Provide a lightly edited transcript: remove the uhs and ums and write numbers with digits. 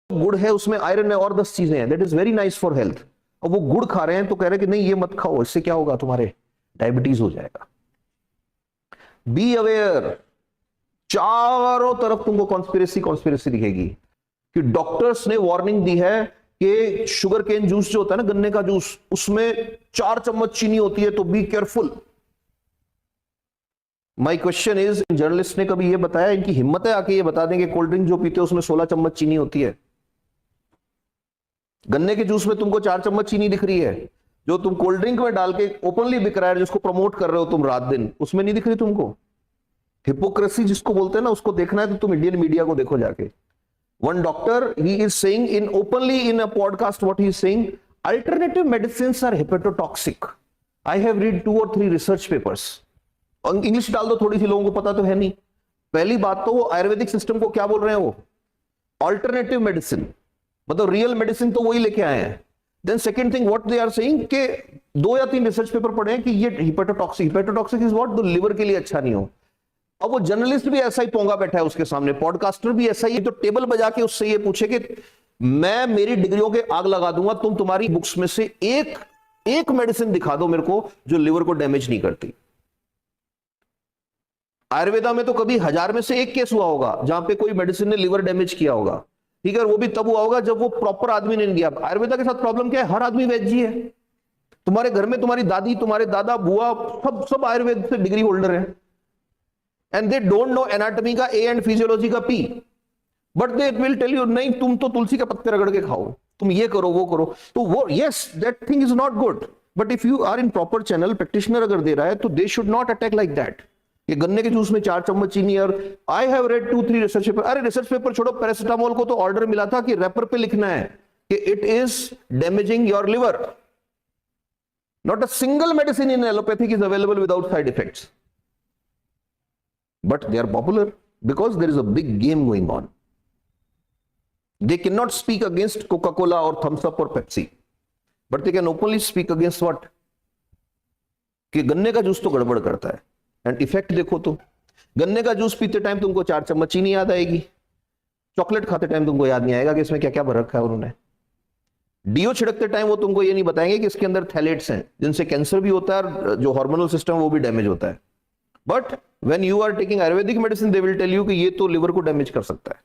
गुड़ है उसमें आयरन है और 10 चीजें हैं, that is very nice for health. और वो गुड़ खा रहे हैं तो कह रहे हैं कि नहीं ये मत खाओ, इससे क्या होगा, तुम्हारे डायबिटीज हो जाएगा। बी अवेयर, चारों तरफ तुमको कॉन्स्पिरेसी कॉन्स्पिरेसी दिखेगी कि डॉक्टर्स ने वार्निंग दी है कि शुगर केन जूस जो होता है ना, गन्ने का जूस, उसमें 4 चम्मच चीनी होती है, तो be careful. My question is, journalist ने कभी ये बताया, इनकी हिम्मत है आके ये बता देंगे कोल्ड ड्रिंक जो पीते हो उसमें 16 चम्मच चीनी होती है। गन्ने के जूस में तुमको 4 चम्मच चीनी दिख रही है, जो तुम कोल्ड ड्रिंक में डाल के ओपनली बिक रहा है, जिसको प्रमोट कर रहे हो तुम रात दिन, उसमें नहीं दिख रही तुमको। हिपोक्रेसी जिसको बोलते हैं ना, उसको देखना है तो तुम इंडियन मीडिया को देखो जाके। One doctor, he is saying in openly in a podcast, what he is saying, alternative medicines are hepatotoxic. I have read 2 or 3 research papers. English डाल दो थोड़ी सी, लोगों को पता तो है नहीं। पहली बात तो वो आयुर्वेदिक सिस्टम को क्या बोल रहे हैं, वो ऑल्टरनेटिव मेडिसिन, मतलब रियल मेडिसिन तो वही लेके आए हैं। Then second thing what they are saying कि 2 या 3 रिसर्च पेपर पढ़े हैं कि ये हिपेटोटॉक्सिक इज व्हाट, जो लिवर के लिए अच्छा नहीं हो। अब वो जर्नलिस्ट भी ऐसा ही पोंगा बैठा है उसके सामने, पॉडकास्टर भी ऐसा ही, तो टेबल बजा के उससे ये पूछे कि मैं मेरी डिग्रियों के आग लगा दूंगा, तुम तुम्हारी बुक्स में से एक मेडिसिन दिखा दो मेरे को जो लिवर को डैमेज नहीं करती। आयुर्वेदा में तो कभी 1000 में से 1 केस हुआ होगा जहां पे कोई मेडिसिन ने लिवर डैमेज किया होगा, ठीक है, वो भी तब हुआ होगा जब वो प्रॉपर आदमी ने दिया। आयुर्वेदा के साथ प्रॉब्लम क्या है, हर आदमी वैद्य है। तुम्हारे घर में तुम्हारी दादी, तुम्हारे दादा, बुआ, सब आयुर्वेद से डिग्री होल्डर है, and they don't know anatomy का A and physiology का P, but they will tell you नहीं तुम तो तुलसी के पत्ते रगड़ के खाओ, तुम ये करो वो करो, तो वो yes that thing is not good, but if you are in proper channel, practitioner अगर दे रहा है तो they should not attack like that। ये गन्ने के जूस में 4 चम्मच चीनी, और I have read 2-3 research paper. अरे रिसर्च पेपर छोड़ो, पैरासिटामोल को तो ऑर्डर मिला था कि रैपर पे लिखना है कि it is damaging your liver. Not a single medicine in allopathic is available without side effects, but they are popular because there is a big game going on. They cannot speak against Coca-Cola or Thumbs Up or Pepsi, but they can openly speak against what? कि गन्ने का juice तो गड़बड़ करता है, and effect देखो तो गन्ने का जूस पीते टाइम तुमको 4 चम्मच चीनी याद आएगी, चॉकलेट खाते टाइम तुमको याद नहीं आएगा कि इसमें क्या क्या भर रखा है उन्होंने। डीओ छिड़कते टाइम वो तुमको ये नहीं बताएंगे कि इसके अंदर थैलेट्स हैं जिनसे कैंसर भी होता है और जो हार्मोनल सिस्टम वो भी डैमेज होता है। But when you are taking Ayurvedic medicine, they will tell you कि ये तो लिवर को डैमेज कर सकता है।